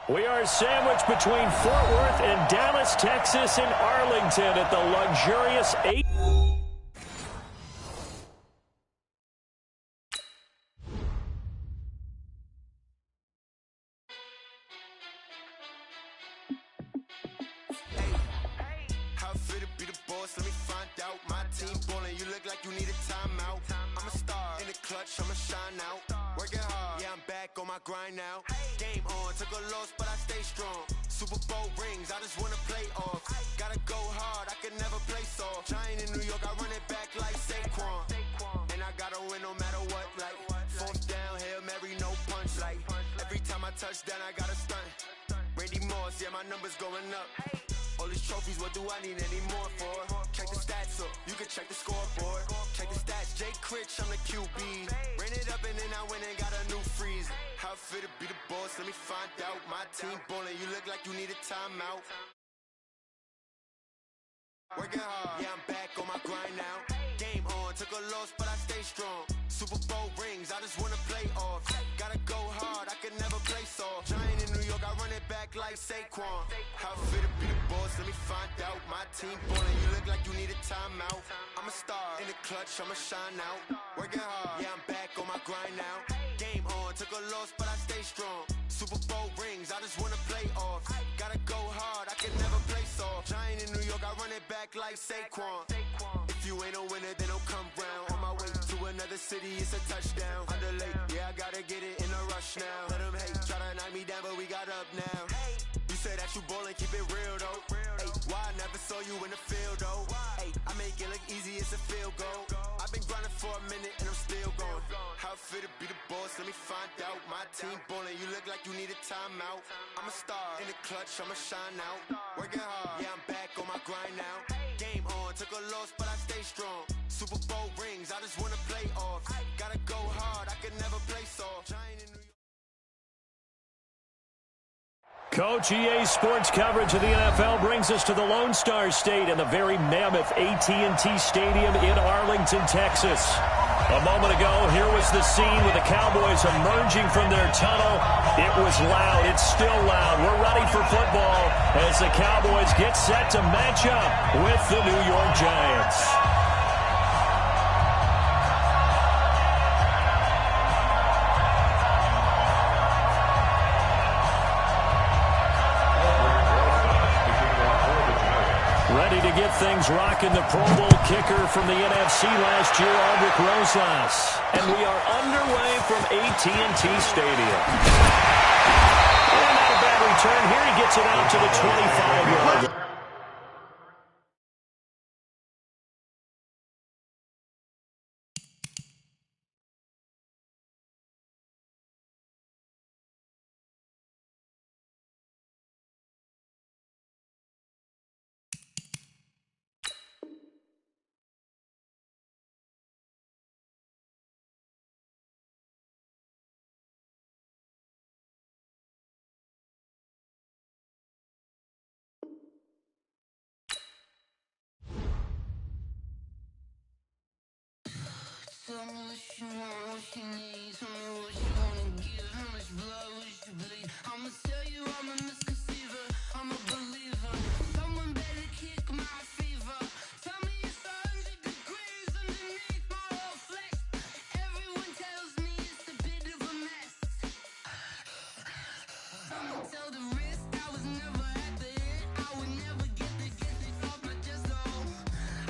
We are sandwiched between Fort Worth and Dallas, Texas, and Arlington at the luxurious 8. How fit to be the boss? Let me find out. My team ballin', you look like you need a timeout. I'm a star in the clutch, I'ma shine out. Working hard, yeah, I'm back on my grind now. Game on, took a loss, but I stay strong. Super Bowl rings, I just wanna play off. Gotta go hard, I can never play soft. Giant in New York, I run it back like Saquon. And I gotta win no matter what, like fourth down, Hail Mary, no punch. Like every time I touch down, I gotta stunt. Randy Moss, yeah, my numbers going up. All these trophies, what do I need any more for? Check the stats up, you can check the scoreboard. Check the stats, Jake Critch, I'm the QB. Ran it up and then I went and got a new freeze. How fit to be the boss, let me find out. My team ballin', you look like you need a timeout. Working hard, yeah, I'm back on my grind now. Game on, took a loss, but I stay strong. Super Bowl rings, I just wanna play off. Gotta go hard, I can never play soft. Giant in New York, I run it back like Saquon. How fit to be the boss, let me find out. My team ballin', you look like you need a timeout. I'm a star in the clutch, I'ma shine out. Working hard, yeah, I'm back on my grind now. Game on, took a loss, but I stay strong. Super Bowl rings, I just wanna play off. Gotta go hard, I can never play soft. Giant in New York, I run it back like Saquon. If you ain't a winner, then don't come round. On my way to another city, it's a touchdown. Underlay, yeah, I gotta get it in a rush now. Let them hate, try to knock me down, but we got up now. You say that you ballin', keep it real though. Hey, why I never saw you in the field though? Hey, I make it look easy, it's a field goal. I've been grinding for a minute and I'm still going. How fit to be the boss, let me find out. My team ballin', you look like you need a timeout. I'm a star in the clutch, I'ma shine out. Working hard, yeah, I'm back on my grind now. Game on, took a loss, but I stay strong. Super Bowl rings, I just wanna play off. Gotta go hard, I can never play soft. Giant in New York. Coach, EA Sports coverage of the NFL brings us to the Lone Star State and the very mammoth AT&T Stadium in Arlington, Texas. A moment ago, here was the scene with the Cowboys emerging from their tunnel. It was loud. It's still loud. We're ready for football as the Cowboys get set to match up with the New York Giants. Ready to get things rocking, the Pro Bowl kicker from the NFC last year, Aldrich Rosas. And we are underway from AT&T Stadium. And not a bad return here. He gets it out to the 25-yard line. Tell me what you want, what you need. Tell me what you wanna give. How much blood would you bleed? I'ma tell you I'm a misconceiver. I'm a believer. Someone better kick my fever. Tell me it's 100 degrees underneath my whole flesh. Everyone tells me it's a bit of a mess. Someone tell the risk I was never at the end. I would never get this off my chest though.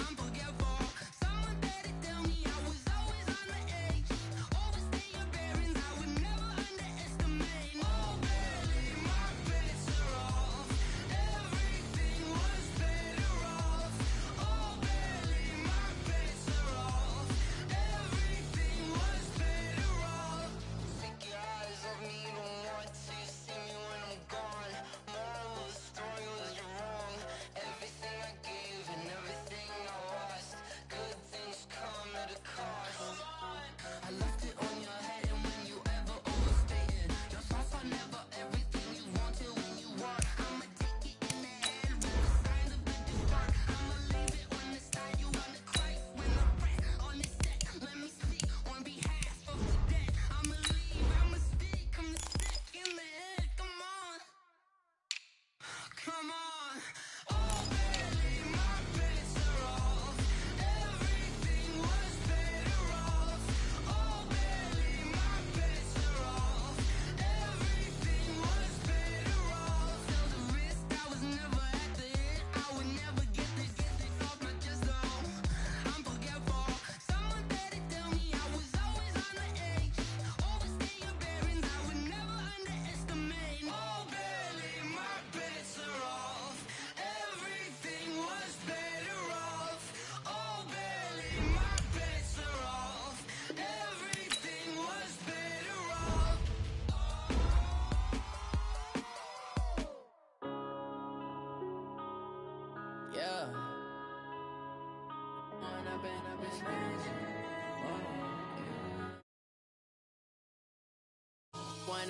I'm forgetful. Someone better tell me I was always on the edge. Overstay your bearings, I would never underestimate. Oh barely, my bets are off. Everything was better off. Oh barely, my bets are off. Everything was better off. Take your eyes off me, don't want to see me when I'm gone. More was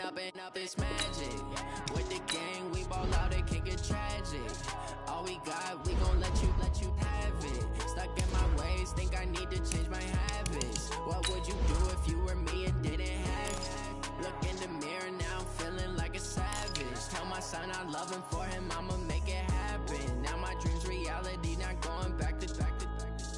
up, it's magic. With the gang, we ball out, it can get tragic. All we got, we gon' let you have it. Stuck in my ways, think I need to change my habits. What would you do if you were me and didn't have it? Look in the mirror, now I'm feeling like a savage. Tell my son I love him, for him I'ma make it happen. Now my dream's reality, not going back to.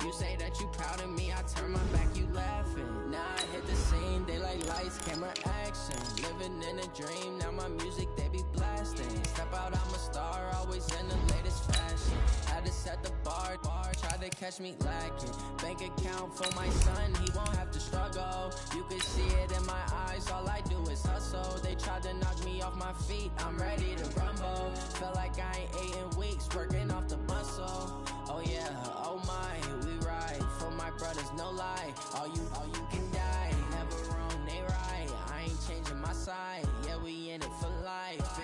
You say that you proud of me, I turn my back, you laughing. Now I hit the scene, they like lights, camera, action. Living in a dream, now my music, they be blasting. Step out, I'm a star, always in the latest fashion. Had to set the bar, try to catch me lacking. Bank account for my son, he won't have to struggle. You can see it in my eyes, all I do is hustle. They tried to knock me off my feet, I'm ready to rumble. Feel like I ain't ate in weeks, working off the muscle. Oh yeah, oh my, we ride for my brothers, no lie. All you can die, never wrong, they right. I ain't changing my side, yeah, we in it for life. Up,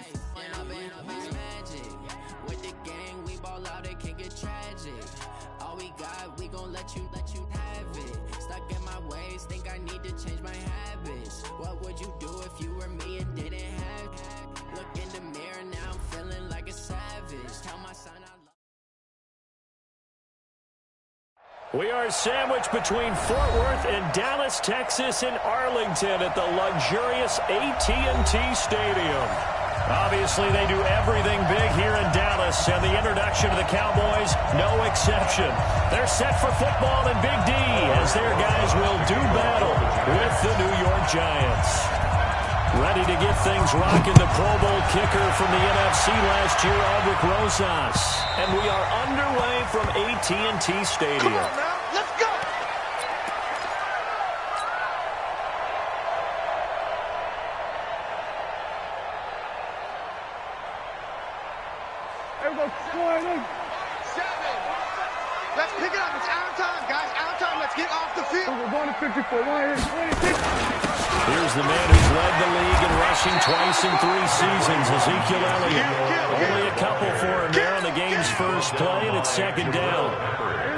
it's magic. With the gang, we ball out, it can get tragic. All we got, we gon' let you have it. Stuck in my ways, think I need to change my habits. What would you do if you were me and didn't have it? Look in the mirror, now I'm feeling like a savage. Tell my son I love. We are sandwiched between Fort Worth and Dallas, Texas, and Arlington at the luxurious AT&T Stadium. Obviously, they do everything big here in Dallas, and the introduction to the Cowboys, no exception. They're set for football in Big D as their guys will do battle with the New York Giants. Ready to get things rocking, the Pro Bowl kicker from the NFC last year, Aldrick Rosas. And we are underway from AT&T Stadium. Come on now, let's go! There we go, 20. 7. Let's pick it up. It's out of time, guys. Out of time. Let's get off the field. We're going to 54. 26. Here's the man who's led the league in rushing twice in 3 seasons, Ezekiel Elliott. Only a couple for him there on the game's first play, and it's second down.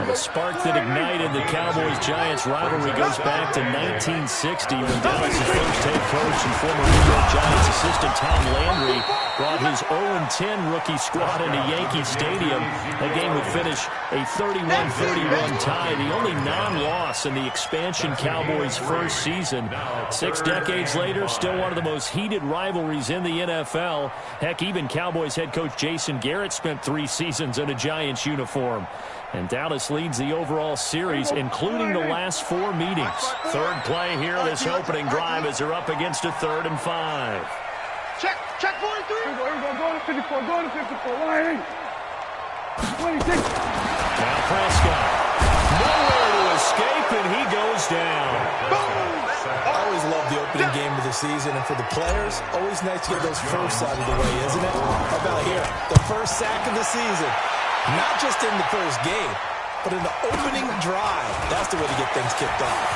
The spark that ignited the Cowboys-Giants rivalry goes back to 1960 when Dallas' first head coach and former New York Giants assistant Tom Landry brought his 0-10 rookie squad into Yankee Stadium. That game would finish a 31-31 tie, the only non-loss in the expansion Cowboys' first season. 6 decades later, still one of the most heated rivalries in the NFL. Heck, even Cowboys head coach Jason Garrett spent 3 seasons in a Giants uniform. And Dallas leads the overall series, including the last 4 meetings. Third play here, this opening drive, as they're up against a 3rd and 5. Check 43. Here we go, go to 54, go to 54. 26. Now Prescott. Nowhere to escape, and he goes down. I always love the opening game of the season, and for the players, always nice to get those firsts out of the way, isn't it? How about here? The first sack of the season. Not just in the first game, but in the opening drive. That's the way to get things kicked off.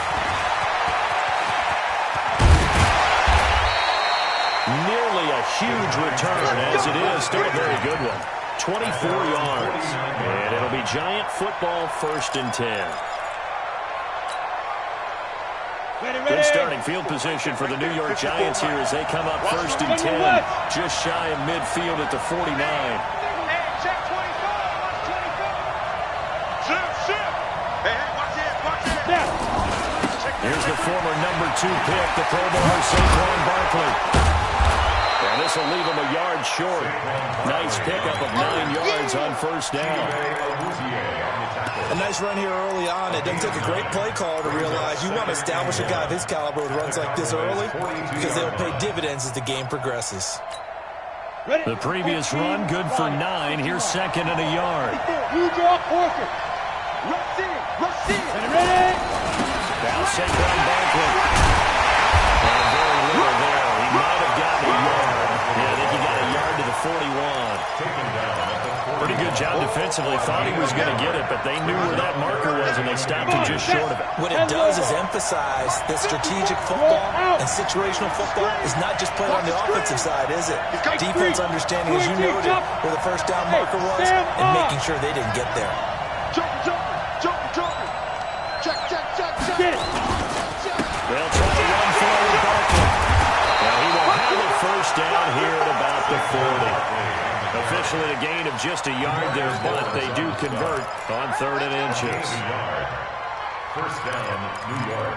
Nearly a huge return, as it is. Still a very good one. 24 yards. And it'll be Giant football, 1st and 10. Good starting field position for the New York Giants here as they come up 1st and 10. Just shy of midfield at the 49. Check 25. Watch 25. Shift. Hey, watch it. Here's the former number 2 pick, the Pro Bowler Saquon Barkley. And this will leave him a yard short. Nice pickup of 9 yards on 1st down. A nice run here early on. It doesn't take a great play caller to realize you want to establish a guy of his caliber with runs like this early because they'll pay dividends as the game progresses. The previous run, good for 9. Here's 2nd and a yard. You draw Porter. Rush in. Ready? Now Saquon Barkley. And very little there. He might have gotten a yard. Yeah, I think he got a yard to the 41. Pretty good job defensively. Thought he was going to get it, but they knew where that marker was, and they stopped him just short of it. What it does is emphasize that strategic football and situational football is not just played on the offensive side, is it? Defense understanding, as you noted, where the 1st down marker was and making sure they didn't get there. Jump. Check. Get it. They'll try to run forward Barkley. Well, he will have first down here at about the 40. Officially a gain of just a yard there, but they do convert on 3rd and inches. First down, New York.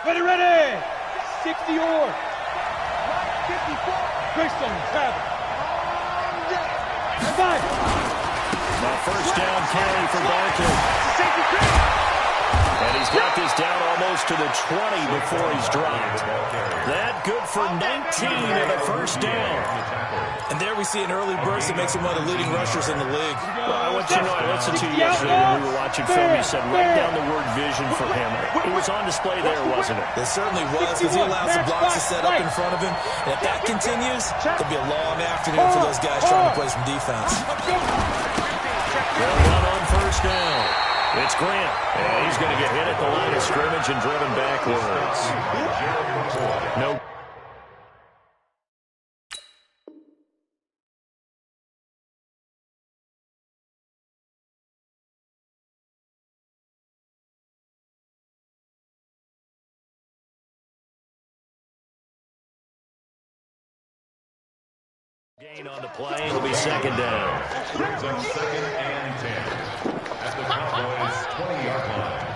Ready, ready. 60 or. 54. Grayson, have it. Now first down carry for Barkley. And he's got this down almost to the 20 before he's dropped. That good for 19 and a first down. And there we see an early burst that makes him one of the leading rushers in the league. Well, I want you to know, I listened to you yesterday when we were watching film. You said write down the word vision for him. It was on display there, wasn't it? It certainly was, because he allows the blocks to set up in front of him. And if that continues, it'll be a long afternoon for those guys trying to play some defense. They'll run on first down. It's Grant, and he's going to get hit at the line of scrimmage and driven backwards. No. Gain on the play. It'll be second down. Brings up 2nd and 10 at the Cowboys' 20-yard line.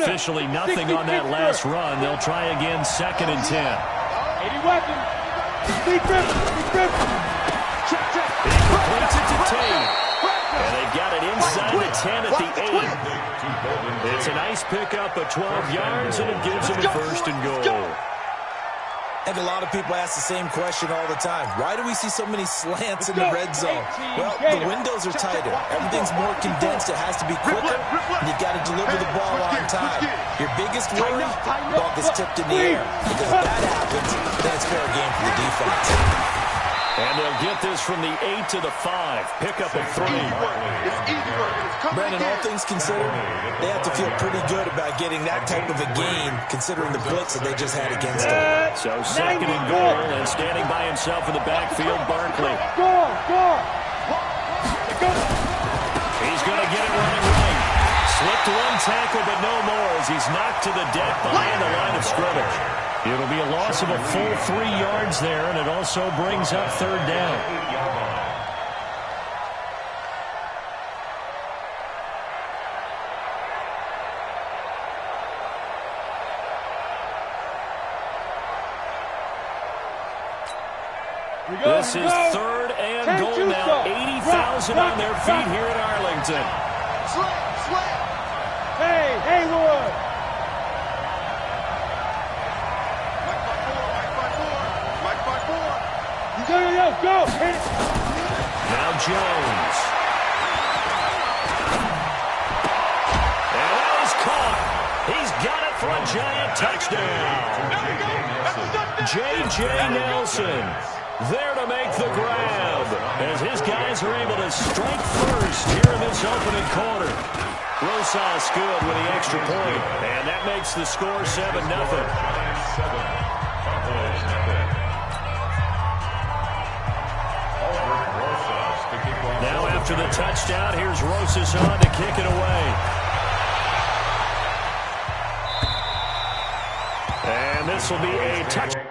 Officially nothing on that last run. They'll try again, 2nd and 10. 80 weapons. He completes it to Tate. And they've got it inside the 10 at the 8. It's a nice pickup of 12 yards, and it gives them a first and goal. And a lot of people ask the same question all the time. Why do we see so many slants in the red zone? Well, the windows are tighter. Everything's more condensed. It has to be quicker, and you've got to deliver the ball on time. Your biggest worry, ball gets tipped in the air. Because if that happens, then it's fair game for the defense. And they'll get this from the 8 to the 5. Pickup of 3. Brandon, all things considered, they have to feel pretty good about getting that type of a gain, considering the blitz that they just had against them. So 2nd and goal, and standing by himself in the backfield, Barkley. He's going to get it running right. Slipped one tackle, but no more as he's knocked to the deck behind the line of scrimmage. It'll be a loss of a full 3 yards there, and it also brings up 3rd down. This is 3rd and goal now. 80,000 on their feet here at Arlington. Hey, Haywood. Go. Hit it. Now Jones. And that is caught. He's got it for a giant touchdown. J.J. Nelson there to make the grab as his guys are able to strike first here in this opening quarter. Rosas good with the extra point, and that makes the score 7-0. Now after the touchdown, here's Rosas on to kick it away. And this will be a touchdown.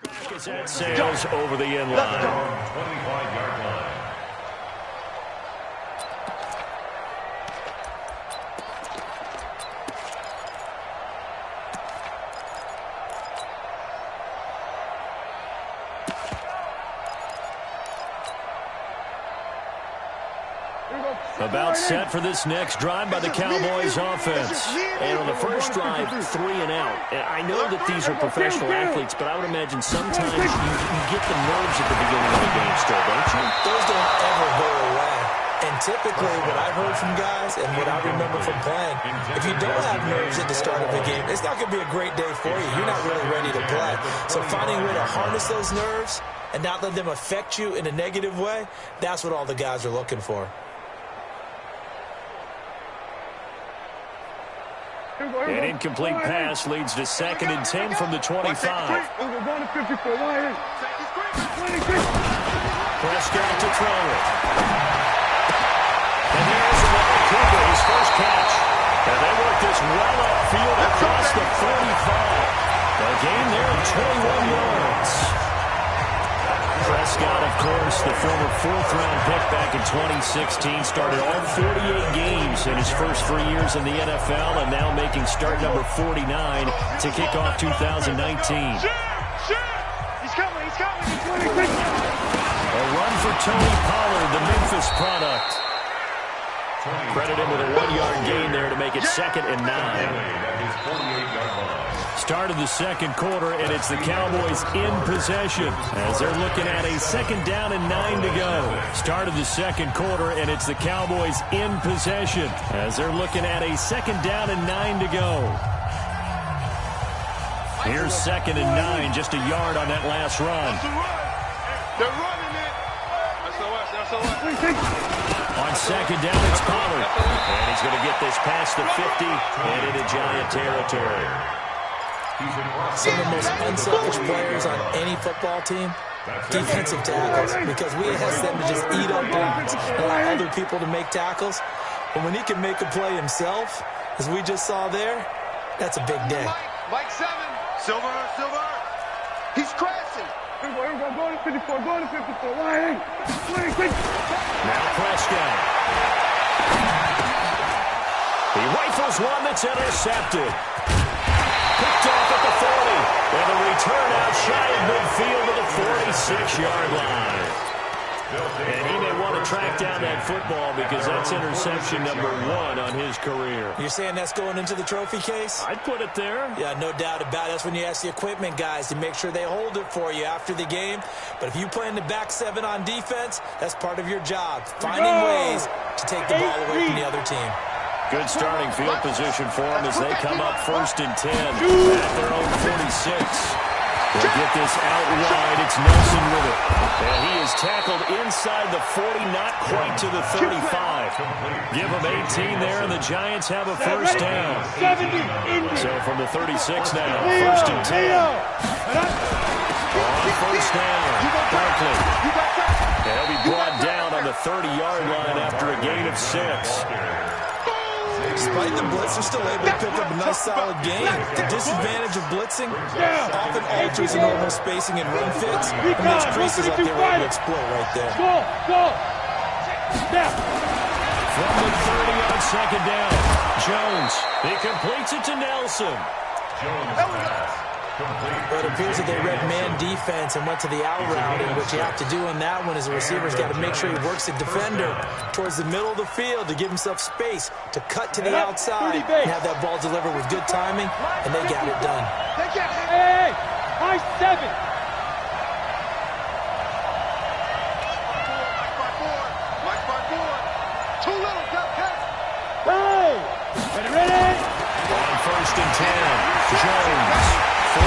Back as that sails over the end line. 25-yard line. About set for this next drive by the Cowboys offense. And on the first drive, 3 and out. And I know that these are professional athletes, but I would imagine sometimes you get the nerves at the beginning of the game still, don't you? Those don't ever go away. And typically what I've heard from guys and what I remember from playing, if you don't have nerves at the start of a game, it's not going to be a great day for you. You're not really ready to play. So finding a way to harness those nerves and not let them affect you in a negative way, that's what all the guys are looking for. An incomplete pass leads to 2nd and 10 from the 25. Prescott to throw it. And there's another Cooper, his first catch. And they work this well upfield across the 45. A gain there of 21 yards. Prescott, of course, the former 4th-round pick back in 2016, started all 48 games in his first 3 years in the NFL, and now making start number 49 to kick off 2019. He's coming. A run for Tony Pollard, the Memphis product. Credit him with a 1-yard gain there to make it 2nd and 9. Start of the second quarter, and it's the Cowboys in possession as they're looking at a 2nd down and 9 to go. Start of the second quarter, and it's the Cowboys in possession as they're looking at a 2nd down and 9 to go. Here's 2nd and 9, just a yard on that last run. They're running it. That's all right. On 2nd down, it's Pollard. And he's going to get this past the 50 and into Giant territory. Some of the most unselfish players on any football team, defensive tackles, because we ask them to just eat up blocks and allow other people to make tackles. But when he can make a play himself, as we just saw there, that's a big day. Mike 7. Silver. He's crashing. Here we go. Going to 54. Line. Now Prescott. He rifles one that's intercepted. Picked off at the 40. And a return out shy of midfield to the 46-yard line. And he may want to track down that football because that's interception number 1 on his career. You're saying that's going into the trophy case? I'd put it there. Yeah, no doubt about it. That's when you ask the equipment guys to make sure they hold it for you after the game. But if you play in the back 7 on defense, that's part of your job, finding ways to take the ball away from the other team. Good starting field position for them as they come up 1st and 10 at their own 46. They'll get this out wide. It's Nelson with it. And he is tackled inside the 40, not quite to the 35. Give him 18 there, and the Giants have a first down. So from the 36 now, 1st and 10. On first down, Barkley. And he'll be brought down on the 30-yard line after a gain of 6. Despite the blitz, they're still able to pick up a nice solid gain. The disadvantage of blitzing often alters the normal spacing and run fits and makes creases like they were able to exploit right there. Go. From the 30 on 2nd down, Jones. He completes it to Nelson. But it appears that they read man defense and went to the out route, and what you have to do in that one is the receiver's got to make sure he works the defender towards the middle of the field to give himself space to cut to the outside and have that ball delivered with good timing, and they got it done. Hey, high 7. Mike 5-4. Too little, Hey, ready? On 1st and 10, Jones. A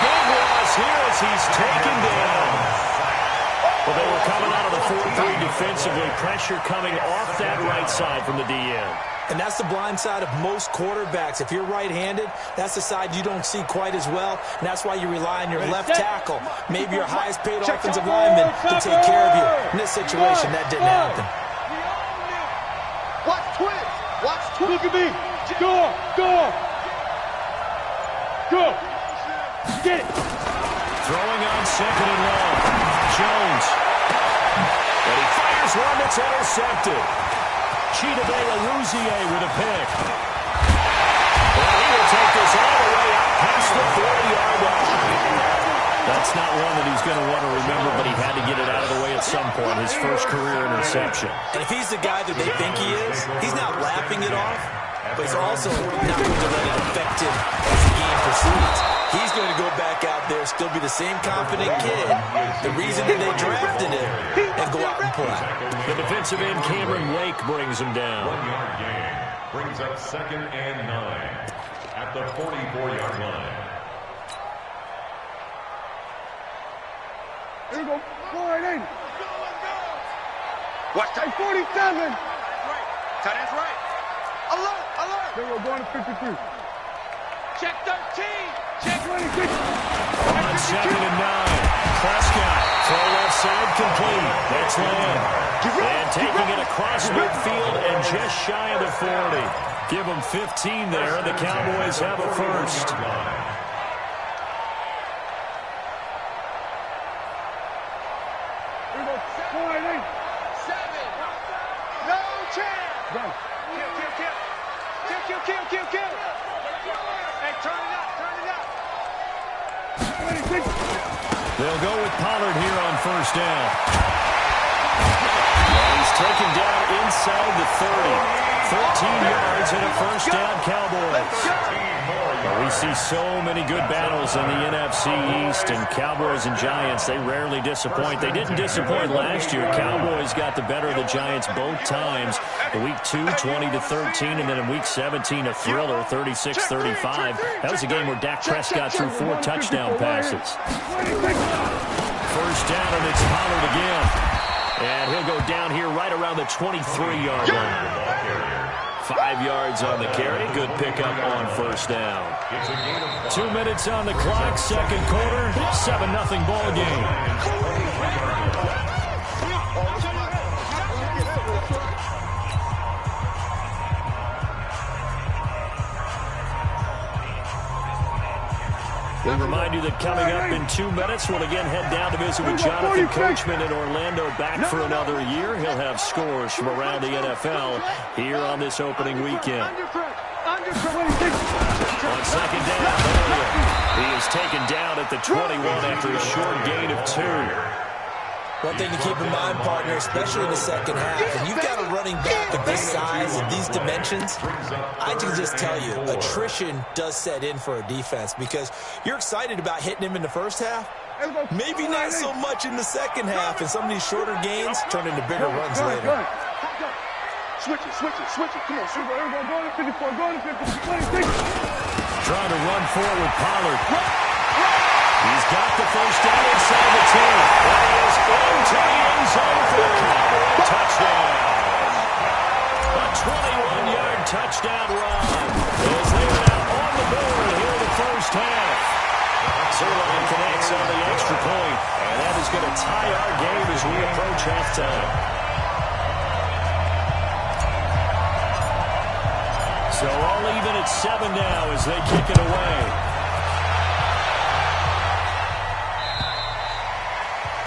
big loss here as he's taken down. Well, they were coming out of the 4-3 defensively. Pressure coming off that right side from the DN. And that's the blind side of most quarterbacks. If you're right-handed, that's the side you don't see quite as well, and that's why you rely on your left tackle, maybe your highest-paid offensive lineman, to take care of you. In this situation, that didn't happen. Watch twins. Look at me. Go. Get it. Throwing on 2nd and long. Jones. And he fires one that's intercepted. Chidobe Awuzie with a pick. And he will take this all the way out past the 40-yard line. That's not one that he's going to want to remember, but he had to get it out of the way at some point, his first career interception. And if he's the guy that they think he is, he's not laughing it off, but he's also not going to let it affect him as the game proceeds. He's going to go back out there will still be the same confident kid, the reason that they drafted him, and go out and play. The defensive end, Cameron Wake, brings him down. 1-yard gain. Brings up 2nd and 9 at the 44-yard line. Here we go. Go right in. Watch tight 47. Tight end's right. Alert, alert. There we go. Going to 53. Check 13. Check 26. On 2nd and 9. Prescott. Throw left side complete. That's Lamb. And taking it across midfield and just shy of the 40. Give them 15 there. The Cowboys have a first. Kill. Hey, turn it up. They'll go with Pollard here on first down. And he's taken down inside the 30. 13 yards and a first down, Cowboys. Well, we see so many good battles in the NFC East, and Cowboys and Giants, they rarely disappoint. They didn't disappoint last year. Cowboys got the better of the Giants both times. In Week 2, 20-13, and then in Week 17, a thriller, 36-35. That was a game where Dak Prescott threw 4 touchdown passes. First down, and it's Pollard again. And he'll go down here right around the 23-yard line. 5 yards on the carry. Good pickup on first down. 2 minutes on the clock, second quarter. 7-0 ball game. We'll remind you that coming up in 2 minutes, we'll again head down to visit with Jonathan Coachman in Orlando, back for another year. He'll have scores from around the NFL here on this opening weekend. On second down, he is taken down at the 21 after a short gain of 2. One thing to keep in mind, partner, especially in the second half, when you've got a running back of this size and these dimensions, I can just tell you, attrition does set in for a defense because you're excited about hitting him in the first half. Maybe not so much in the second half, and some of these shorter gains turn into bigger runs later. Switch it. Come on, go to 54, go to 56. Trying to run forward with Pollard. He's got the first down inside the 10. That is into the end zone for a Cowboy touchdown. A 21-yard touchdown run as they are now on the board here in the first half. Zerline connects on the extra point, and that is going to tie our game as we approach halftime. So all even at 7 now as they kick it away.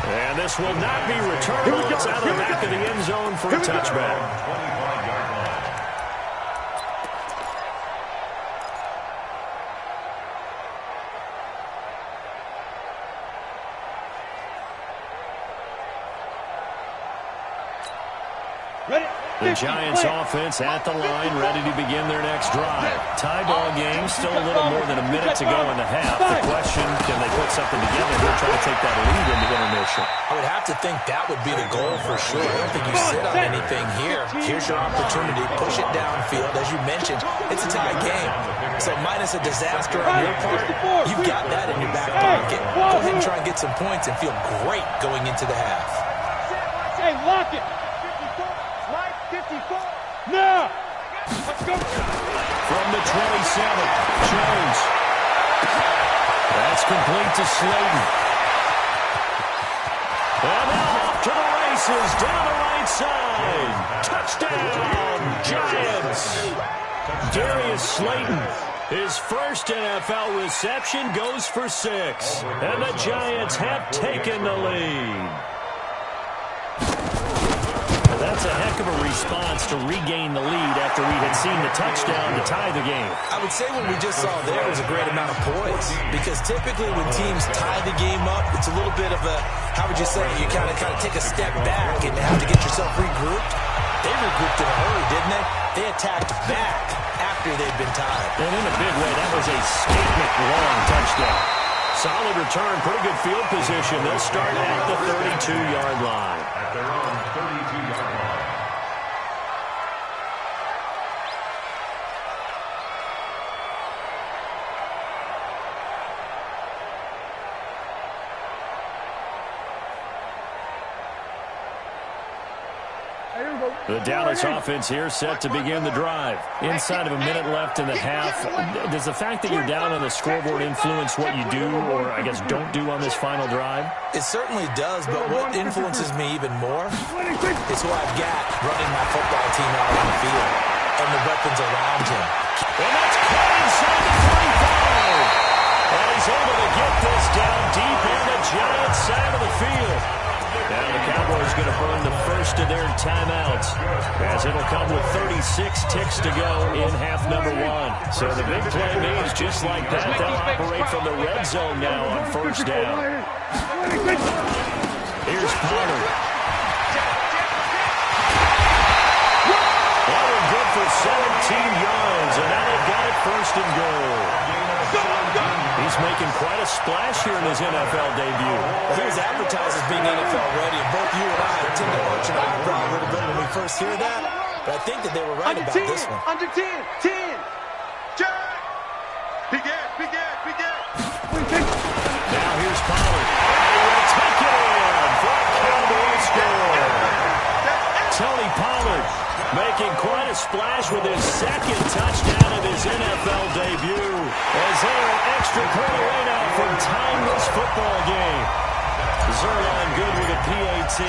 And this will not be returnable. It's out of the back of the end zone for a touchback. The Giants offense at the line, ready to begin their next drive. Tie ball game, still a little more than a minute to go in the half. The question, can they put something together here, try to take that lead into intermission? I would have to think that would be the goal for sure. I don't think you sit on anything here. Here's your opportunity. Push it downfield. As you mentioned, it's a tie game. So minus a disaster on your part, you've got that in your back pocket. Go ahead and try and get some points and feel great going into the half. Hey, lock it. 54. Now. Let's go. From the 27, Jones. That's complete to Slayton. And now off to the races, down the right side. Touchdown, Giants. Darius Slayton, his first NFL reception, goes for 6. And the Giants have taken the lead. That's a heck of a response to regain the lead after we had seen the touchdown to tie the game. I would say what we just saw there was a great amount of poise, because typically when teams tie the game up, it's a little bit of a, how would you say, you kind of take a step back and have to get yourself regrouped. They regrouped in a hurry, didn't they? They attacked back after they'd been tied. And in a big way, that was a statement-long touchdown. solid return. Pretty good field position. They'll start at the 32-yard line. At their own 32-yard line. The Dallas offense here set to begin the drive. Inside of a minute left in the half. Does the fact that you're down on the scoreboard influence what you do or, I guess, don't do on this final drive? It certainly does, but what influences me even more is who I've got running my football team out on the field and the weapons around him. And that's caught inside the 45. And he's able to get this down deep in the Giants side of the field. And the Cowboys going to burn the first of their timeouts as it'll come with 36 ticks to go in half number one. So the big play means just like that, they'll operate from the red zone now on first down. Here's Pollard. That one good for 17 yards, and now they've got it first and goal. He's making quite a splash here in his NFL debut. He was advertised as being NFL ready, and both you and I tend to arch an eyebrow a little bit when we first hear that. But I think that they were right about this one. Under 10, 10. Jack. Big air. Now here's Pollard. He will take it in for a Cowboys score. Tony Pollard making quite a splash with his second touchdown of his NFL debut. As they're an extra point away now from tying this football game. Zerline good with a PAT.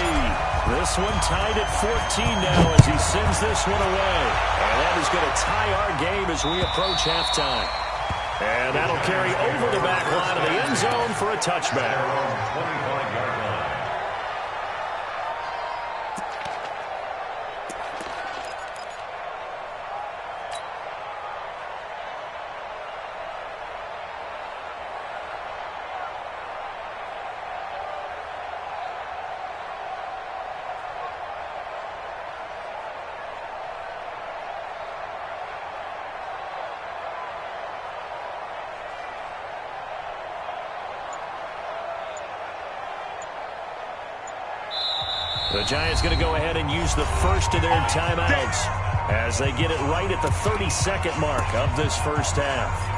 This one tied at 14 now as he sends this one away. And that is going to tie our game as we approach halftime. And that'll carry over the back line of the end zone for a touchback. 25-yard line. The Giants going to go ahead and use the first of their timeouts as they get it right at the 32nd mark of this first half.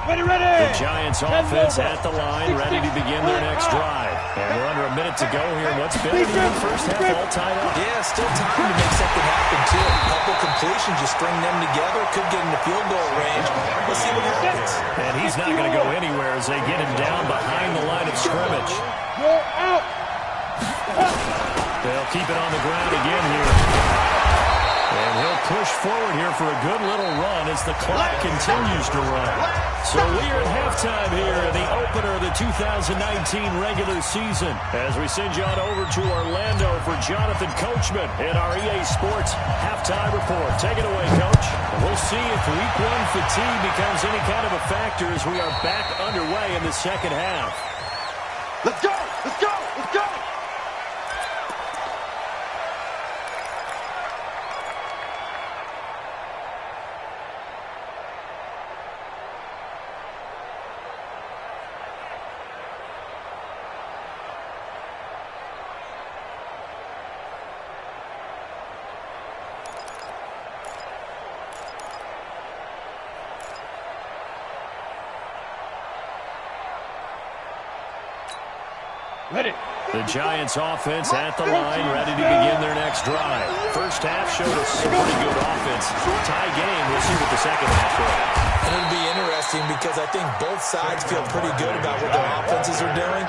The Giants offense at the line, ready to begin their next drive. And we're under a minute to go here. What's been in the first half all tied up? Yeah, still time to make something happen, too. A couple completions, just string them together. Could get into field goal range. Let's see what happens. And he's not going to go anywhere as they get him down behind the line of scrimmage. They'll keep it on the ground again here. And he'll push forward here for a good little run as the clock continues to run. So we are at halftime here in the opener of the 2019 regular season as we send you on over to Orlando for Jonathan Coachman in our EA Sports halftime report. Take it away, Coach. We'll see if week one fatigue becomes any kind of a factor as we are back underway in the second half. Let's go! Let's go! Let's go! Ready. The Giants offense at the line, ready to begin their next drive. First half showed us some pretty good offense. Tie game. We'll see what the second half is. And it'll be interesting because I think both sides feel pretty good about what their offenses are doing.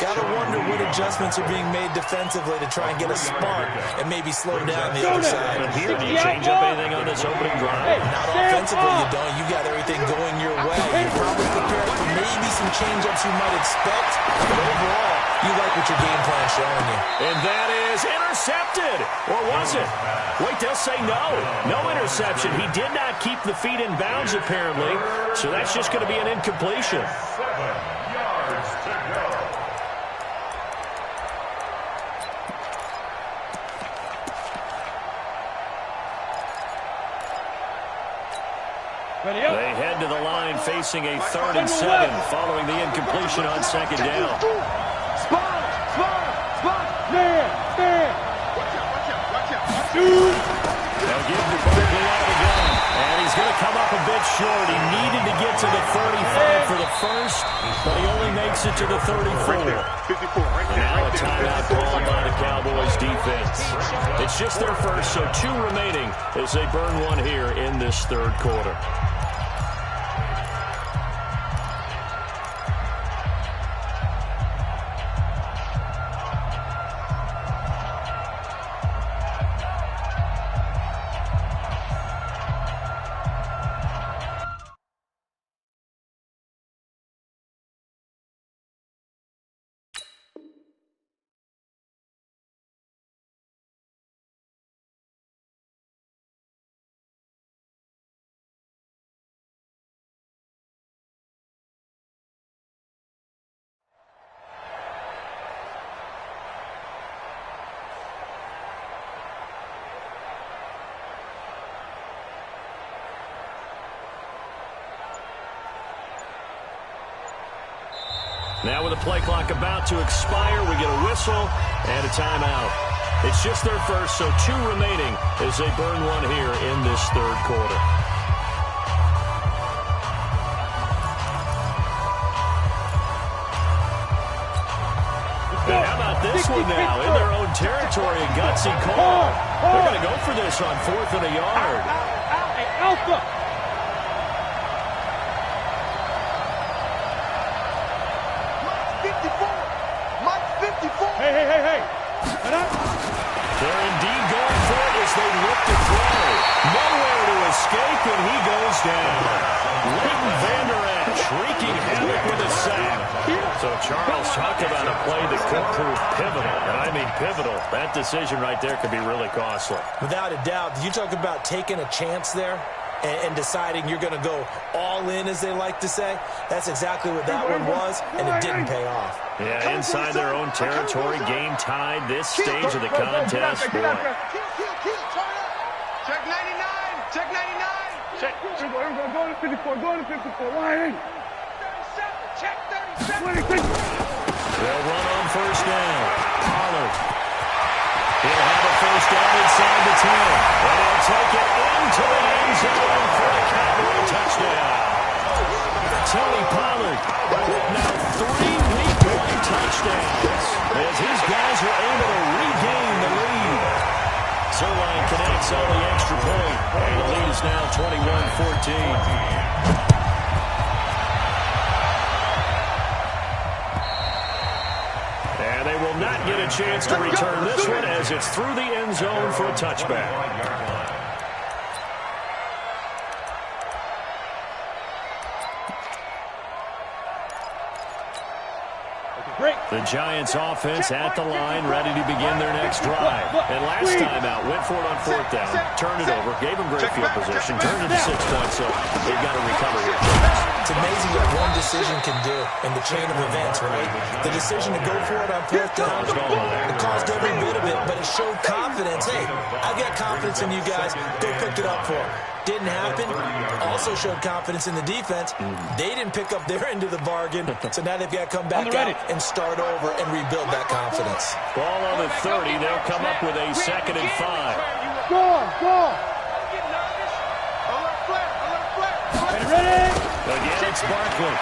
Gotta wonder what adjustments are being made defensively to try and get a spark and maybe slow down the other side. But here, do you change up anything on this opening drive? Not offensively, you don't. You got everything going your way. You're probably prepared for me maybe some change-ups you might expect, but overall, you like what your game plan's showing you. And that is intercepted. Or was it? Wait, they'll say no. No interception. He did not keep the feet in bounds, apparently, so that's just going to be an incompletion. 7 yards to go. Ready up. They head to the line facing a 3rd and 7 following the incompletion on 2nd down. Spot, man. Watch out. They'll give the Barkley out again, and he's going to come up a bit short. He needed to get to the 35 for the first, but he only makes it to the 34. And now a timeout called by the Cowboys defense. It's just their first, so 2 remaining as they burn one here in this 3rd quarter. Now with the play clock about to expire, we get a whistle and a timeout. It's just their first, so 2 remaining as they burn one here in this 3rd quarter. And how about this one now? In their own territory, a gutsy call. They're going to go for this on 4th and a yard. Alpha. Hey. They're indeed going for it as they look to throw. Nowhere to escape, and he goes down. Leighton Vander Esch wreaking havoc with a sack. So Charles, talk about a play that could prove pivotal. And I mean pivotal. That decision right there could be really costly. Without a doubt, you talk about taking a chance there and deciding you're going to go all in, as they like to say. That's exactly what that one was, and it didn't pay off. Yeah, inside their own territory, game tied, this stage of the contest. Boy. Check 99. Check. Go to 54. Line. 37. Check 37. They'll run on 1st down. Pollard. He'll have a 1st down inside the 10. And he'll take it into the end zone for a Cowboy touchdown. Tony Pollard with now 3 week-long touchdowns as his guys were able to regain the lead. Zerline connects on the extra point, and the lead is now 21-14. And they will not get a chance to return this one as it's through the end zone for a touchback. The Giants offense at the line, ready to begin their next drive. And last time out, went for it on 4th down, turned it over, gave them great field position, turned it to 6 points, so they've got to recover here. It's amazing what one decision can do in the chain of events, right? The decision to go for it on 4th down, it caused every bit of it, but it showed confidence. Hey, I've got confidence in you guys. Go pick it up for them. Didn't happen. Also showed confidence in the defense. They didn't pick up their end of the bargain, so now they've got to come back out and start over and rebuild that confidence. Ball on the 30. They'll come up with a 2nd and 5. Go. Ready? Again, it's Barkley.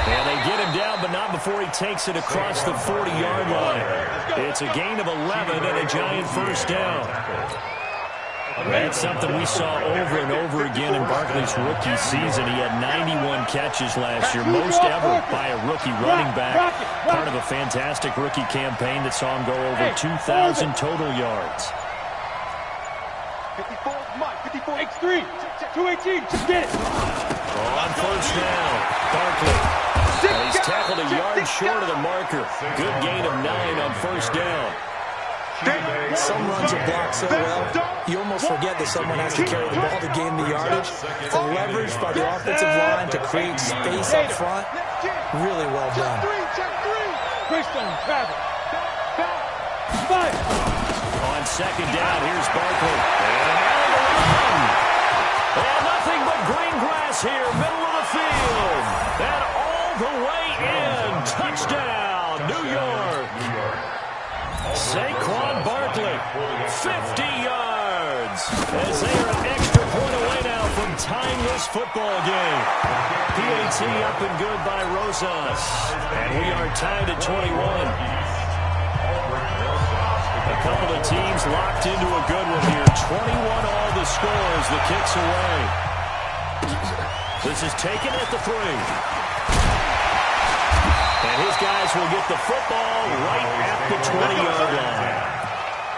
And they get him down, but not before he takes it across the 40-yard line. It's a gain of 11 and a Giant 1st down. That's something we saw over and over again in Barkley's rookie season. He had 91 catches last year, most ever by a rookie running back. Part of a fantastic rookie campaign that saw him go over 2,000 total yards. 54, Mike, 54, X3, 218, just get it. On first down, Barkley. And he's tackled a yard short of the marker. Good gain of 9 on first down. Some runs are blocked so well, you almost forget that someone has to carry the ball to gain the yardage. The leverage by the offensive line to create space up front, really well done. On second down, here's Barkley. And nothing but green grass here, middle of the field. And all the way in. Touchdown, New York. Saquon Barkley, 50 yards. As they are an extra point away now from tying this football game. PAT up and good by Rosas. And we are tied at 21. A couple of teams locked into a good one here. 21 all the scores. The kick's away. This is taken at the 3. And his guys will get the football right at the 20-yard line.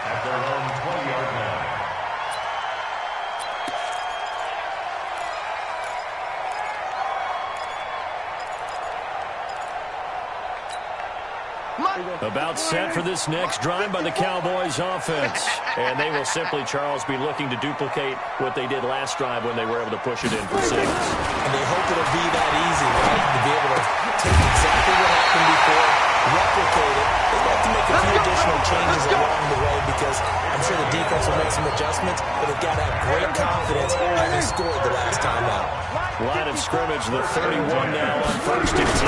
At their own 20-yard line. About set for this next drive by the Cowboys offense. And they will simply, Charles, be looking to duplicate what they did last drive when they were able to push it in for 6. And they hope it'll be that easy, right? To be able to take exactly what happened before, replicate it. They have to make a few additional changes along the way because I'm sure the defense will make some adjustments, but they've got to have great confidence having scored the last time out. Line of scrimmage, the 31 now on first and 10.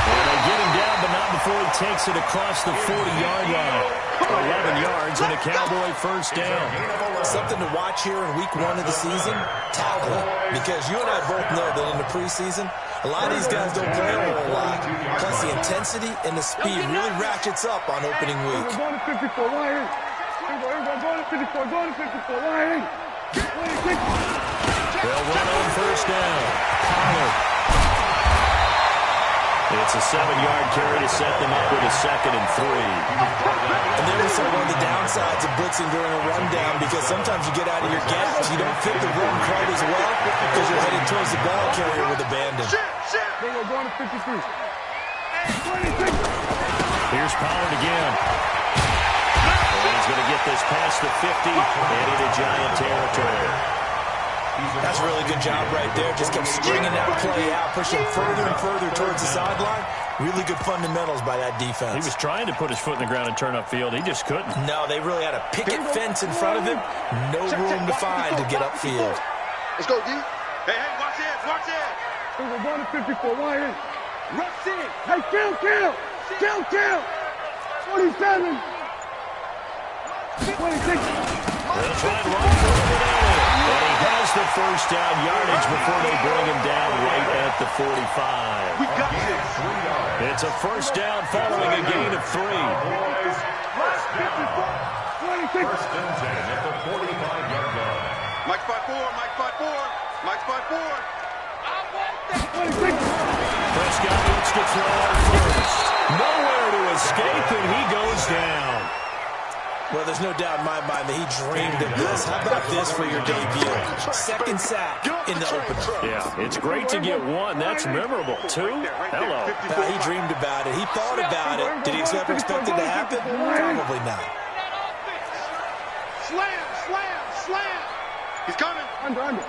And they get him down, but not before he takes it across the 40-yard line. 11 yards and a Cowboy first down. Something to watch here in week 1 of the season, tackling. Because you and I both know that in the preseason, a lot of these guys don't play a whole lot. Plus the intensity and the speed really ratchets up on opening week. Going to 54, Ryan. Going to 54, going to 54, Ryan. They'll run on first down. Pollard. It's a 7-yard carry to set them up with a 2nd and 3. And there's one of the downsides of blitzing during a rundown because sometimes you get out of your gaps. You don't fit the run quite as well because you're headed towards the ball carrier with abandon. We're going to 53. Here's Pollard again. And he's going to get this past the 50 and into Giant territory. That's a really good job right there. Just kept stringing that play out, pushing further and further towards the sideline. Really good fundamentals by that defense. He was trying to put his foot in the ground and turn upfield. He just couldn't. No, they really had a picket fence in front of him. No room to find to get upfield. Let's go, D. Hey, watch this, watch this. We're going to 54, Ryan. Rush in. Hey, kill. 27. 26. They'll try and run for it. And he has the first down yardage before they bring him down right at the 45. We got this. It's a first down following a gain of 3. First and 10 at the 45-yard line. Mike 5-4. Prescott needs to throw on first. Nowhere to escape, and he goes down. Well, there's no doubt in my mind that he dreamed of this. How about this for your debut? 2nd sack in the opener. Yeah, it's great to get 1. That's memorable. 2? Hello. He dreamed about it. He thought about it. Did he ever expect it to happen? Probably not. Slam. He's coming. Under.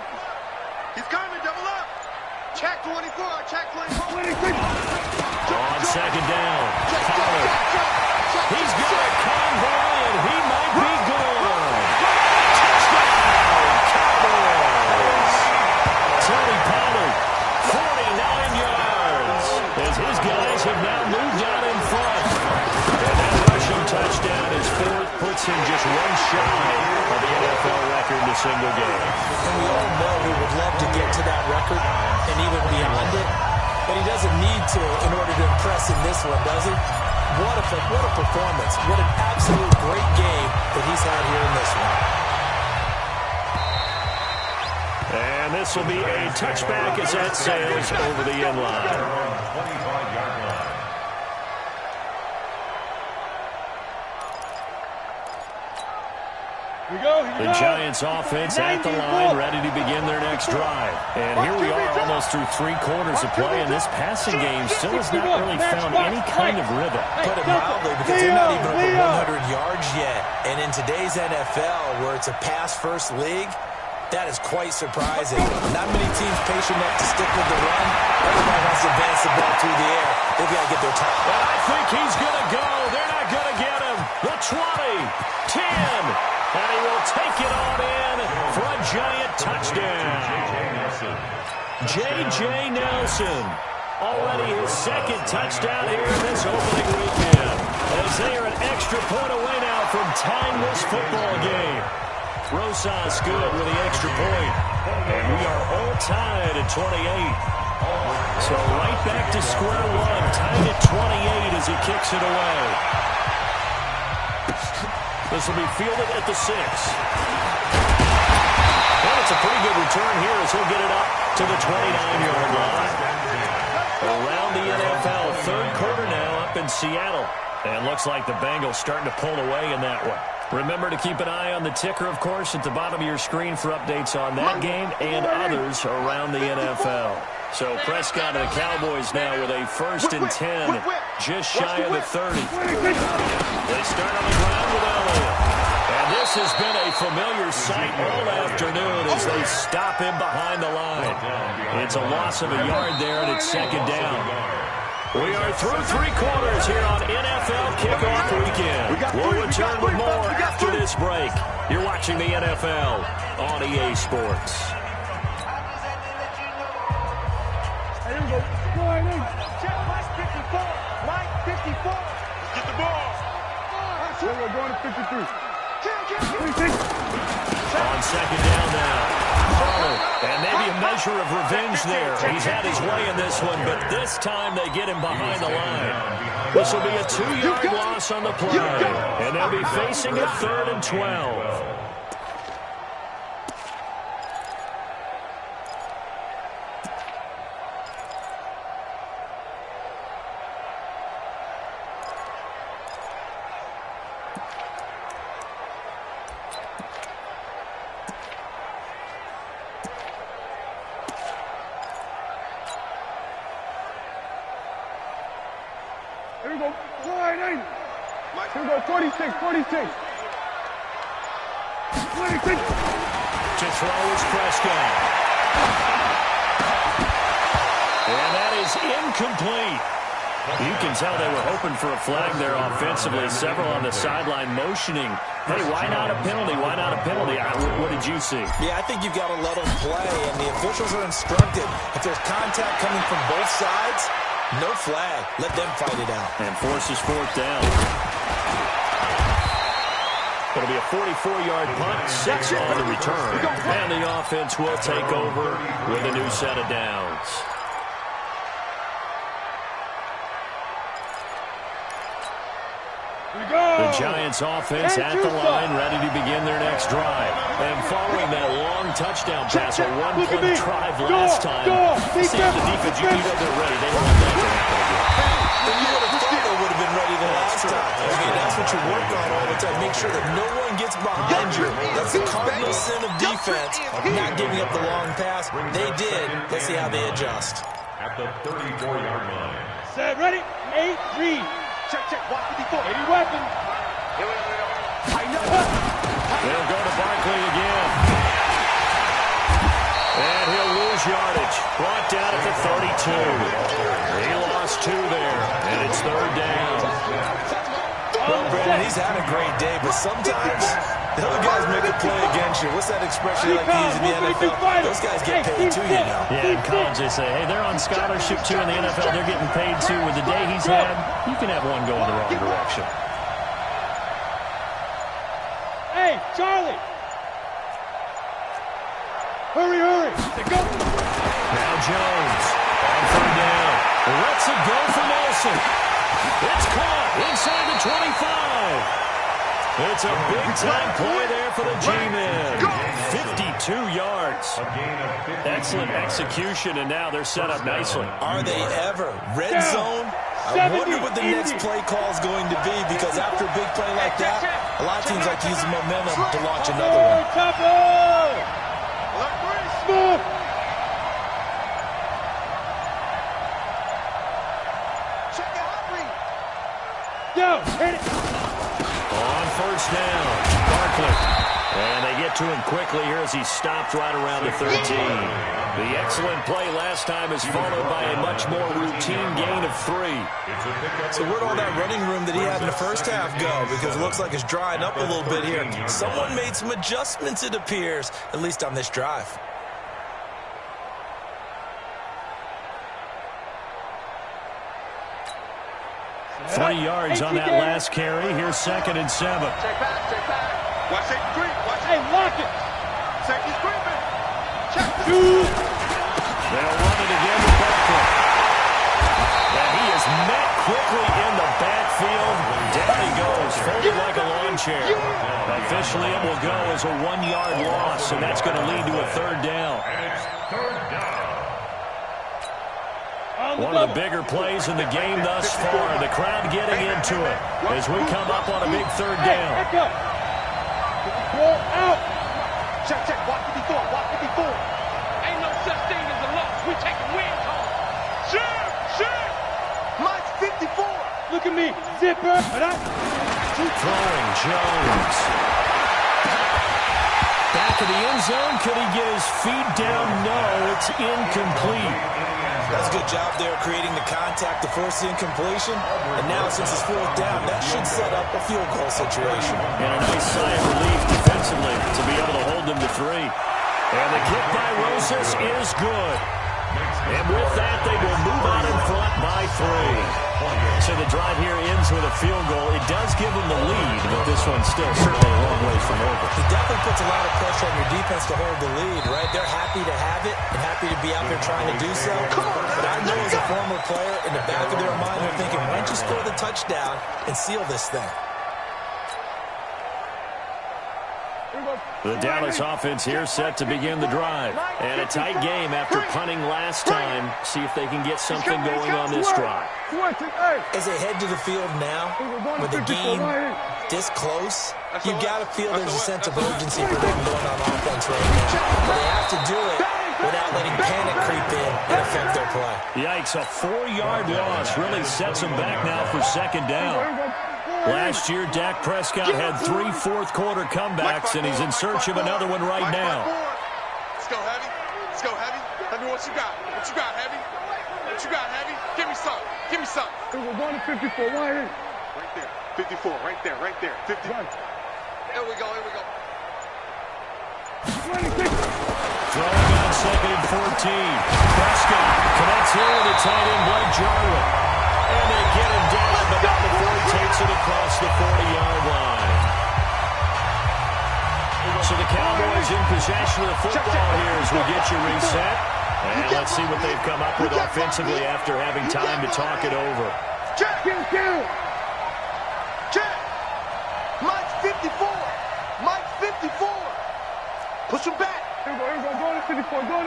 He's coming, double up. Check 24. On second down, Pollard. He's got a convoy, and he might be gone. Touchdown, Cowboys. Tony Pollard, 49 yards, as his guys have now moved out in front. And that rushing touchdown is 4th, puts him just 1 shy of the NFL record in a single game. And we all know he would love to get to that record and even beyond it. But he doesn't need to in order to impress in this one, does he? What a performance. What an absolute great game that he's had here in this one. And this will be a touchback as that sails over the end line. 25-yard line. We The Giants offense at the line, ready to begin their next drive. And here we are almost through 3 quarters of play, and this passing game still has not really found any kind of rhythm. Put it mildly, because they're not even over 100 yards yet. And in today's NFL, where it's a pass-first league, that is quite surprising. Not many teams patient enough to stick with the run. Everybody wants to advance the ball through the air. They've got to get their time. Well, I think he's going to go. They're not going to get him. The 20, 10. And he will take it on in for a Giant touchdown. J.J. Nelson, already his 2nd touchdown here in this opening weekend. As they are an extra point away now from tying this football game. Rosas good with the extra point. And we are all tied at 28. So right back to square one, tied at 28 as he kicks it away. This will be fielded at the 6. And it's a pretty good return here as he'll get it up to the 29-yard line. Around the NFL, 3rd quarter now up in Seattle. And looks like the Bengals starting to pull away in that one. Remember to keep an eye on the ticker, of course, at the bottom of your screen for updates on that game and others around the NFL. So Prescott and the Cowboys now with a 1st and 10, just shy of the 30. They start on the ground with Elliott. And this has been a familiar sight all afternoon as they stop him behind the line. It's a loss of a yard there, and it's 2nd down. We are through 3 quarters here on NFL Kickoff Weekend. We'll return with more after this break. You're watching the NFL on EA Sports. Mike 54. Mike 54. Get the ball. We're going to 53. On 2nd down now. And maybe a measure of revenge there. He's had his way in this one, but this time they get him behind the line. This will be a 2-yard loss on the play. And they'll be facing a 3rd and 12. Here we go. Here we go. 46. 46. 26. To throw is Prescott. And that is incomplete. You can tell they were hoping for a flag there offensively. Several on the sideline motioning. Hey, why not a penalty? Why not a penalty? What did you see? Yeah, I think you've got to let them play, and the officials are instructed. If there's contact coming from both sides, no flag. Let them fight it out. And forces 4th down. It'll be a 44-yard punt, 6 on the return. And the offense will take over with a new set of downs. The Giants offense at the line, ready to begin their next drive. And following that long touchdown pass, a 1-play drive last time, see if the defense, you know they're ready. They want that to happen again. And you would have thought they would have been ready the last time. I mean, that's what you work on all the time. Make sure that no one gets behind you. That's the cardinal sin of defense, not giving up the long pass. They did. Let's see how they adjust. At the 34-yard line. Set, ready? 8, read. Check. Watch 54. 80 weapons. I know. They'll go to Barkley again. And he'll lose yardage. Brought down at the 32. He lost 2 there, and it's 3rd down. Well, Brandon, he's had a great day, but sometimes the other guys make a play against you. What's that expression you like to use in the NFL? Those guys get paid too, you know. Yeah, in college they say, hey, they're on scholarship too. In the NFL, they're getting paid too. With the day he's had, you can have one go in the wrong direction. Hey, Charlie. Hurry. Go. Now Jones on 3rd down. Lets it go for Nelson. It's caught inside the 25. It's a big-time play there for the G-men. 52 yards. Excellent execution, and now they're set up nicely. Are they ever? Red zone, I wonder what the next play call is going to be, because after a big play like that, a lot of teams like to use the momentum to launch another one. Smooth. Yo, hit it. On first down, Barkley. And they get to him quickly here as he stopped right around the 13. The excellent play last time is followed by a much more routine gain of 3. So where'd all that running room that he had in the first half go? Because it looks like it's drying up a little bit here. Someone made some adjustments, it appears, at least on this drive. Three yards on that last carry. Here's 2nd and 7. Check back. Watch safety creep. Hey, lock it. Safety's creeping. Check. They'll run it again with Barkley. And he is met quickly in the backfield. Down he goes, folded like a lawn chair. Officially, it will go as a 1-yard loss, and that's going to lead to a 3rd down. One of the bigger plays in the game thus far. The crowd getting into it as we come up on a big 3rd down. Out. Check. Walk 54. Ain't no such thing as a loss. We taking wins home. Shoot. Mike's 54. Look at me. Zipper. Throwing Jones. Back of the end zone. Could he get his feet down? No, it's incomplete. That's a good job there creating the contact to force the incompletion. And now, since it's 4th down, that should set up a field goal situation. And a nice sigh of relief defensively to be able to hold them to 3. And the kick by Rosas is good. And with that, they will move out in front by 3. So the drive here ends with a field goal. It does give them the lead, but this one's still certainly a long way from over. It definitely puts a lot of pressure on your defense to hold the lead, right? They're happy to have it and happy to be out there trying to do so. But I know as a former player, in the back of their mind, they're thinking, why don't you score the touchdown and seal this thing? The Dallas offense here set to begin the drive. And a tight game after punting last time. See if they can get something going on this drive. As they head to the field now, with the game this close, you've got to feel there's a sense of urgency for them going on offense right now. But they have to do it without letting panic creep in and affect their play. Yikes, a 4-yard loss really sets them back now for 2nd down. Last year, Dak Prescott had 3 fourth-quarter comebacks, and he's in search of another one right now. Let's go, Heavy. Tell me what you got. What you got, Heavy? Give me some. We're going to 54. Right there. 54. Right there. 50. Here we go. Throwing on 2nd and 14. Prescott connects here with a tight end, Blake Jarwin. And they get him down, but not before he takes it across the 40-yard line. So the Cowboys in possession of the football here as we get you reset. And let's see what they've come up with offensively after having time to talk it over. Check. Mike's 54. Push him back. Here we go. Going to 54. They'll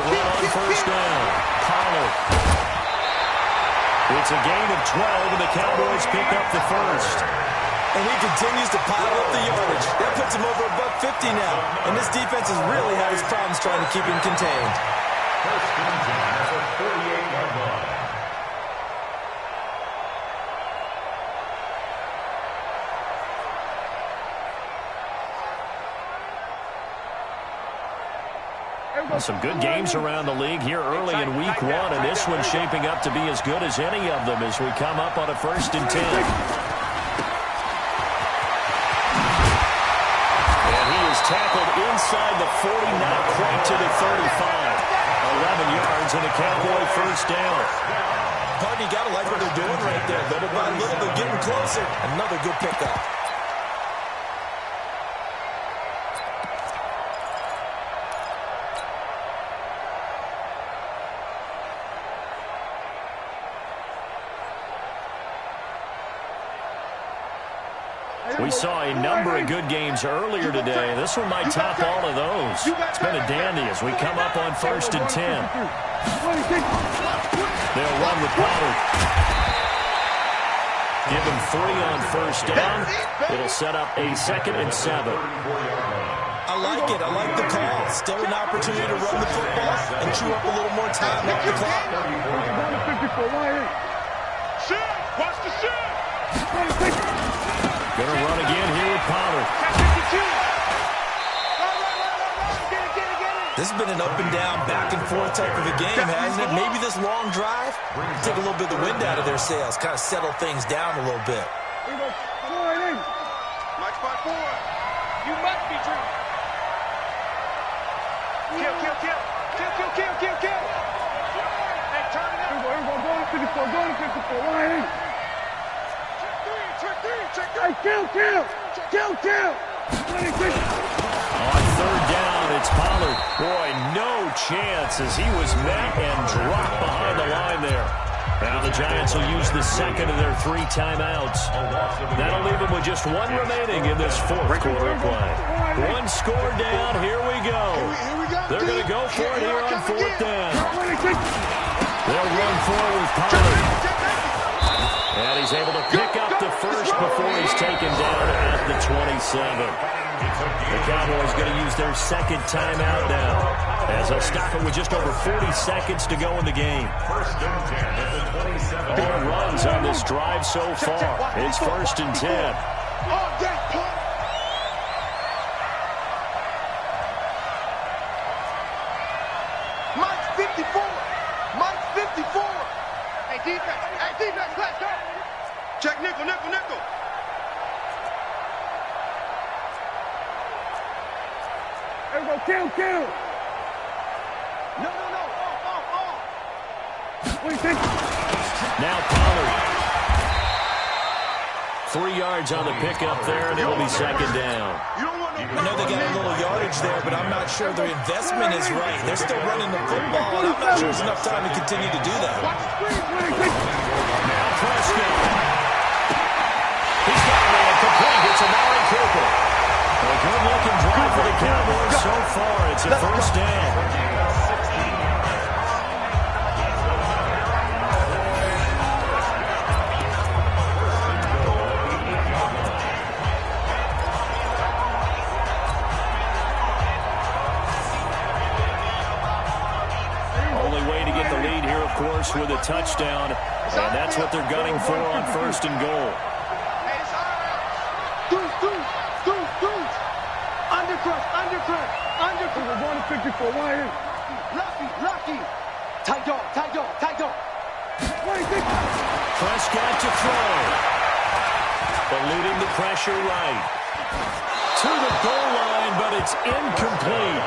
run on first down. Pollard. It's a gain of 12, and the Cowboys pick up the first. And he continues to pile up the yardage. That puts him over $150 now. And this defense has really had its problems trying to keep him contained. First and 10 at the 48-yard line. Some good games around the league here early in week 1, and this one's shaping up to be as good as any of them as we come up on a 1st and 10. And he is tackled inside the 40, not quite to the 35. 11 yards and a Cowboy first down. Pardon, you got to like what they're doing right there. Little by little, they're getting closer. Another good pickup. We saw a number of good games earlier today. This one might top all of those. It's been a dandy as we come up on 1st and 10. They'll run with Pollard. Give him 3 on 1st down. It'll set up a 2nd and 7. I like it. I like the call. Still an opportunity to run the football and chew up a little more time off the clock. Watch the shit! Gonna run again here with Pollard. This has been an up and down, back and forth type of a game, hasn't it? Maybe this long drive take a little bit of the wind out of their sails, kind of settle things down a little bit. Mike 5-4. You must be dreaming. Kill. Hey, turn it up. Go to 54. Check 3. Kill. On 3rd down, it's Pollard. Boy, no chance as he was met and dropped behind the line there. Now the Giants will use the 2nd of their 3 timeouts. That'll leave them with just 1 remaining in this 4th quarter of play. 1 score down. Here we go. They're going to go for it here on 4th down. They'll run forward with Pollard. And he's able to pick up the first before he's taken down at the 27. The Cowboys going to use their 2nd timeout now, as they'll stop it with just over 40 seconds to go in the game. 1st and 10 at the 27. All runs on this drive so far. It's 1st and 10. Mike's 54. Hey, defense, let's go. Check nickel. There we go, kill. No. What do you think? Now Pollard. 3 yards on the pickup there, and it'll be 2nd down. I know they got a little yardage there, but I'm not sure their investment is right. They're still running the football, and I'm not sure there's enough time to continue to do that. Now Prescott. He's got it complete. It's Amari Cooper. A good-looking drive for the Cowboys so far. It's a 1st down. Only way to get the lead here, of course, with a touchdown. And that's what they're gunning for on 1st and goal. Undercrush. We're going to 54. Lucky. Tight dog. Prescott to throw. Eluding the pressure right. To the goal line, but it's incomplete.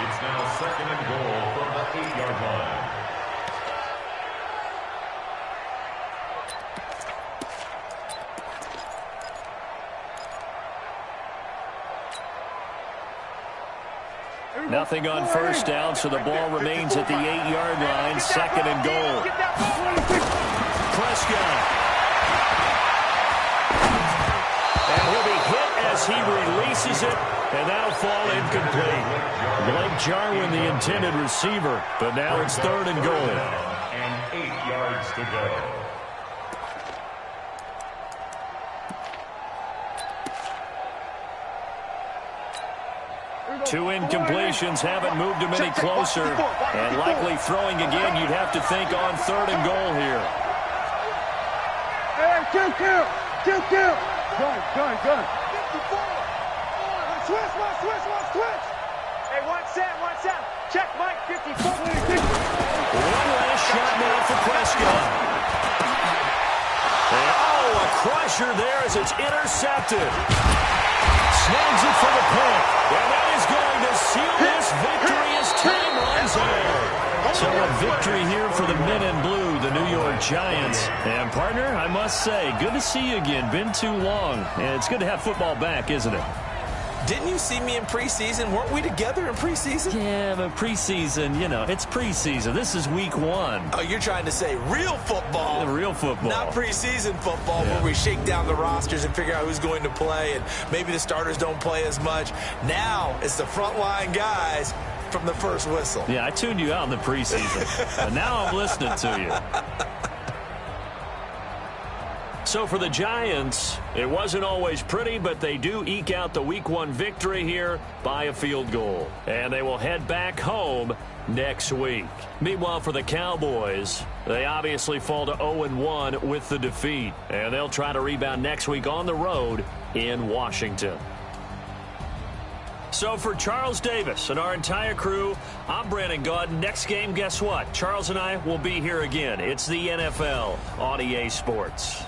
It's now 2nd and goal from the 8-yard line. Nothing on 1st down, so the ball remains at the 8-yard line. 2nd and goal. Prescott. And he'll be hit as he releases it, and that'll fall incomplete. Blake Jarwin, the intended receiver, but now it's 3rd and goal. And 8 yards to go. 2 incompletions haven't moved him any closer. And likely throwing again, you'd have to think on 3rd and goal here. Hey, kill. Gun. 54. Switch. Hey, one set. Check Mike, 54. One last shot now for Prescott. And, a crusher there as it's intercepted. Snags it for the pick. And that is going to seal this victory as time runs out. So a victory here for the men in blue, the New York Giants. And, partner, I must say, good to see you again. Been too long. And it's good to have football back, isn't it? Didn't you see me in preseason? Weren't we together in preseason? Yeah, but preseason, it's preseason. This is week 1. Oh, you're trying to say real football. Real football. Not preseason football where we shake down the rosters and figure out who's going to play, and maybe the starters don't play as much. Now it's the frontline guys from the first whistle. Yeah, I tuned you out in the preseason, but now I'm listening to you. So for the Giants, it wasn't always pretty, but they do eke out the Week 1 victory here by a field goal. And they will head back home next week. Meanwhile, for the Cowboys, they obviously fall to 0-1 with the defeat. And they'll try to rebound next week on the road in Washington. So for Charles Davis and our entire crew, I'm Brandon Gaudin. Next game, guess what? Charles and I will be here again. It's the NFL on EA Sports.